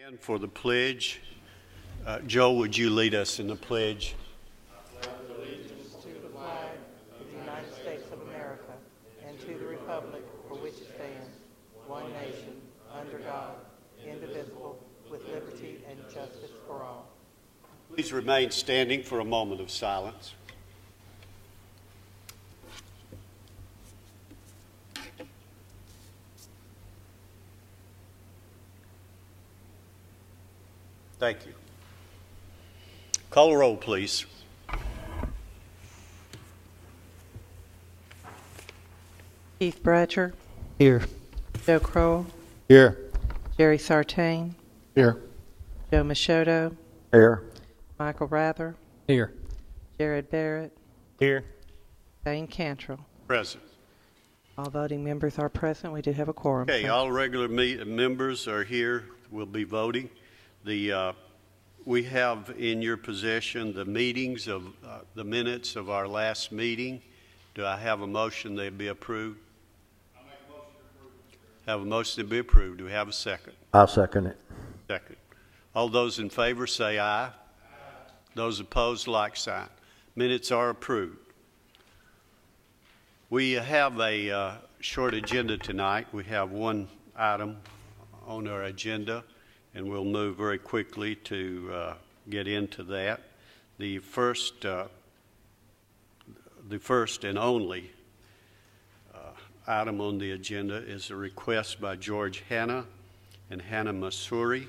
And for the pledge, Joe, would you lead us in the pledge? I pledge allegiance to the flag of the United States of America and to the republic for which it stands, one nation, under God, indivisible, with liberty and justice for all. Please remain standing for a moment of silence. Thank you. Call the roll, please. Keith Bratcher, Here. Joe Crowell, Here. Jerry Sartain, Here. Joe Machoto, Here. Michael Rather, Here. Jared Barrett, Here. Dane Cantrell. Present. All voting members are present. We do have a quorum. Okay, all regular members are here. We'll be voting. We have in your possession the meetings of the minutes of our last meeting. Do I have a motion they be approved? I'll make a motion to approve. Have a motion to be approved. Do we have a second? I'll second it. Second. All those in favor say aye. Aye. Those opposed, like sign. Minutes are approved. We have a short agenda tonight. We have one item on our agenda, and we'll move very quickly to get into that. The first and only item on the agenda is a request by George Hanna and Hannah Masuri,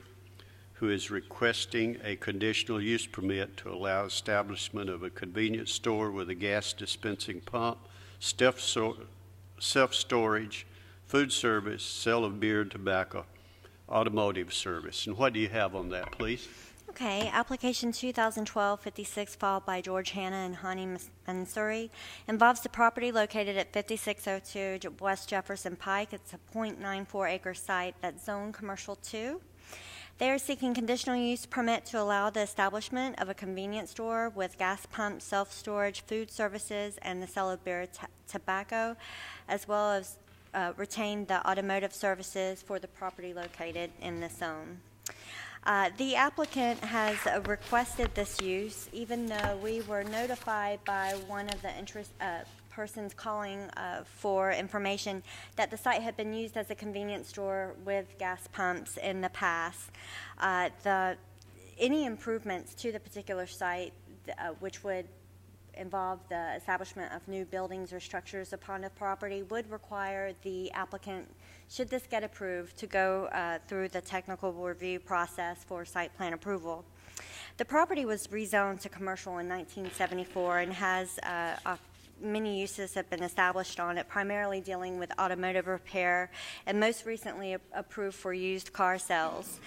who is requesting a conditional use permit to allow establishment of a convenience store with a gas dispensing pump, self-storage, food service, sale of beer and tobacco, automotive service. And what do you have on that, please? Okay, application 2012-56 filed by George Hanna and Hani Mansouri involves the property located at 5602 West Jefferson Pike. It's a 0.94 acre site that's zoned commercial 2. They are seeking conditional use permit to allow the establishment of a convenience store with gas pump, self-storage, food services, and the sale of beer tobacco, as well as retain the automotive services for the property located in this zone. The applicant has requested this use, even though we were notified by one of the persons calling for information that the site had been used as a convenience store with gas pumps in the past. Any improvements to the particular site, which would involve the establishment of new buildings or structures upon the property, would require the applicant, should this get approved, to go through the technical review process for site plan approval. The property was rezoned to commercial in 1974 and has many uses have been established on it, primarily dealing with automotive repair and most recently approved for used car sales.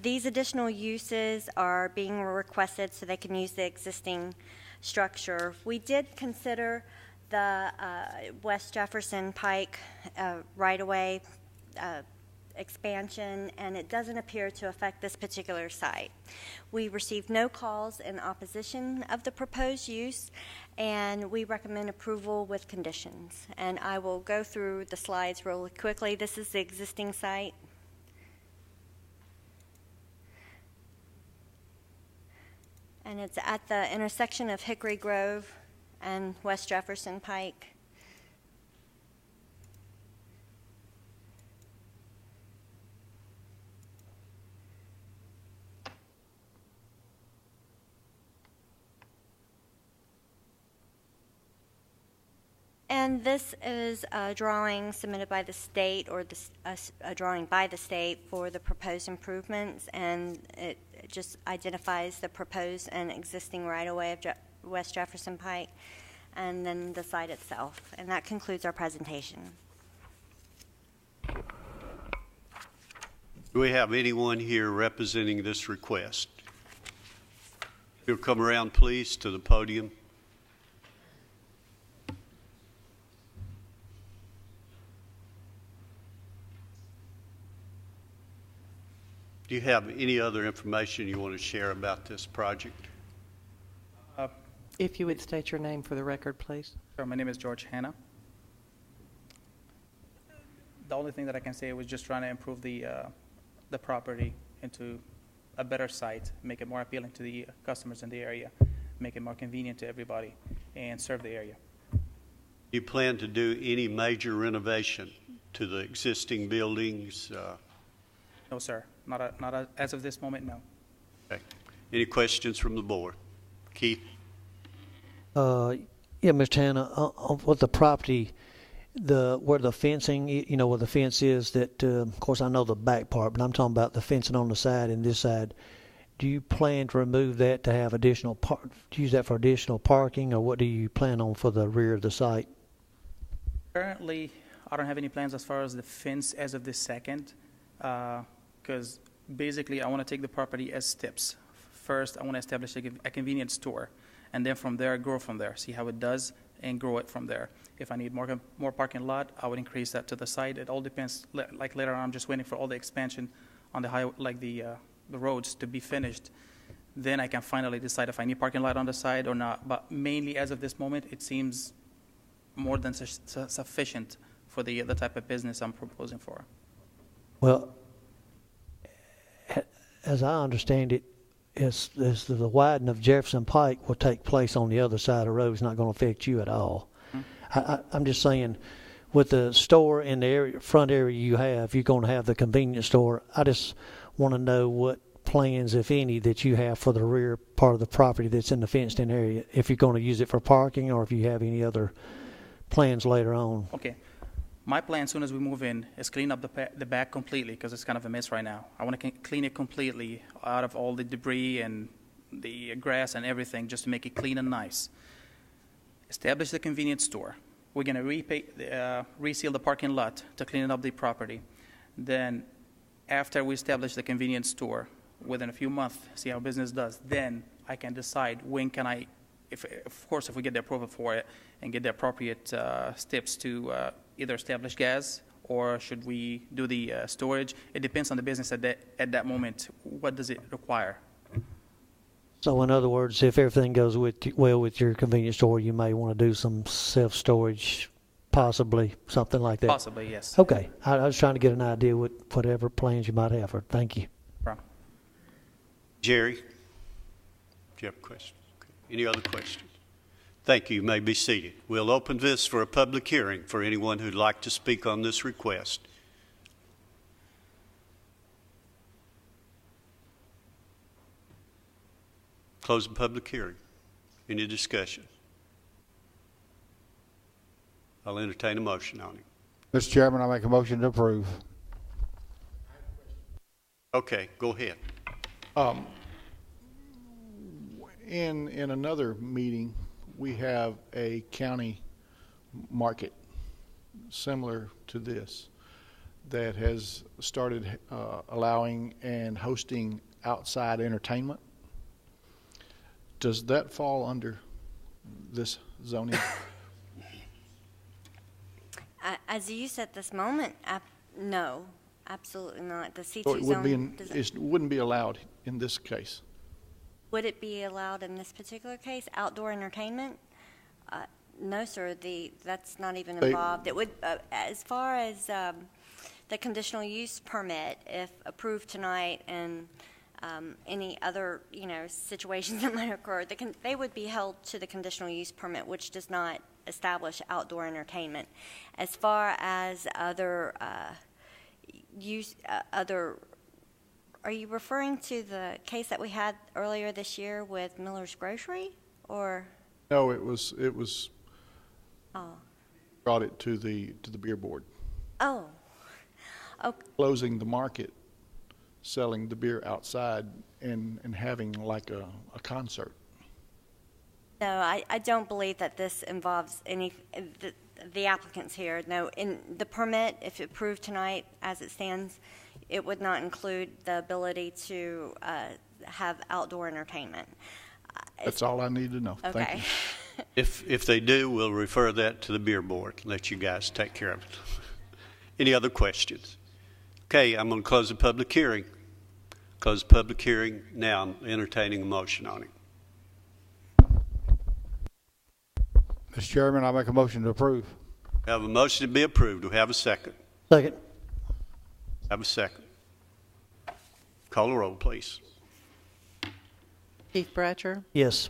These additional uses are being requested so they can use the existing structure. We did consider the West Jefferson Pike right-of-way expansion, and it doesn't appear to affect this particular site. We received no calls in opposition of the proposed use, and we recommend approval with conditions. And I will go through the slides really quickly. This is the existing site. And it's at the intersection of Hickory Grove and West Jefferson Pike. And this is a drawing submitted by the state, or a drawing by the state for the proposed improvements, and it just identifies the proposed and existing right-of-way of West Jefferson Pike, and then the site itself. And that concludes our presentation. Do we have anyone here representing this request? You'll come around, please, to the podium. Do you have any other information you want to share about this project? If you would state your name for the record, please. Sure, my name is George Hanna. The only thing that I can say was just trying to improve the property into a better site, make it more appealing to the customers in the area, make it more convenient to everybody, and serve the area. You plan to do any major renovation to the existing buildings? No, sir. As of this moment, no. Okay. Any questions from the board? Keith? Yeah, Mr. Hanna, with the property, where the fencing, where the fence is, that, of course, I know the back part, but I'm talking about the fencing on the side and this side. Do you plan to remove that to have to use that for additional parking, or what do you plan on for the rear of the site? Currently, I don't have any plans as far as the fence as of this second, because basically I want to take the property as steps. First, I want to establish a convenience store, and then from there, grow from there, see how it does, and grow it from there. If I need more parking lot, I would increase that to the side. It all depends. Like later on, I'm just waiting for all the expansion on the highway, like the roads to be finished. Then I can finally decide if I need parking lot on the side or not. But mainly, as of this moment, it seems more than sufficient for the type of business I'm proposing for. Well, as I understand it, is the widening of Jefferson Pike will take place on the other side of the road. It's not going to affect you at all. I'm just saying, with the store in the front area you have, you're going to have the convenience store. I just want to know what plans, if any, that you have for the rear part of the property that's in the fenced-in area, if you're going to use it for parking or if you have any other plans later on. Okay. My plan, as soon as we move in, is clean up the back completely, because it's kind of a mess right now. I want to clean it completely out of all the debris and the grass and everything, just to make it clean and nice. Establish the convenience store. We're going to reseal the parking lot to clean up the property. Then, after we establish the convenience store, within a few months, see how business does, then I can decide when can I, of course, if we get the approval for it and get the appropriate steps to either establish gas or should we do the storage. It depends on the business at that moment. What does it require? So in other words, if everything goes well with your convenience store, you may want to do some self-storage, possibly, something like that. Possibly, yes. Okay. I was trying to get an idea with whatever plans you might have. Thank you. Jerry? Do you have a question? Okay. Any other questions? Thank you. You may be seated. We'll open this for a public hearing for anyone who'd like to speak on this request. Close the public hearing. Any discussion? I'll entertain a motion on it. Mr. Chairman, I make a motion to approve. Okay, go ahead. In another meeting, we have a county market similar to this that has started allowing and hosting outside entertainment. Does that fall under this zoning? As use at this moment, no, absolutely not. The C2 So it would be zone doesn't. it wouldn't be allowed in this case. Would it be allowed in this particular case, outdoor entertainment? No, sir. That's not even involved. It would, as far as the conditional use permit, if approved tonight, and any other situations that might occur, they would be held to the conditional use permit, which does not establish outdoor entertainment. As far as other are you referring to the case that we had earlier this year with Miller's Grocery, or? No, it was brought it to the beer board. Oh. Okay. Closing the market, selling the beer outside, and having like a concert. No, I don't believe that this involves any the applicants here. No, in the permit, if approved tonight as it stands, it would not include the ability to have outdoor entertainment. That's all I need to know. Okay. Thank you. If they do, we'll refer that to the beer board, let you guys take care of it. Any other questions? Okay, I'm going to close the public hearing. Close the public hearing now. I'm entertaining a motion on it. Mr. Chairman, I make a motion to approve. We have a motion to be approved. Do we have a second? Second. Have a second. Call the roll, please. Keith Bratcher, Yes.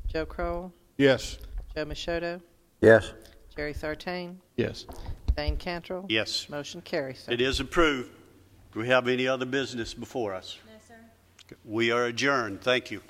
Joe Crowell, Yes. Joe Machoto, Yes. Jerry Sartain, Yes. Dane Cantrell. Yes, Motion carries, sir. it is approved. Do we have any other business before us? No, sir. We are adjourned. Thank you.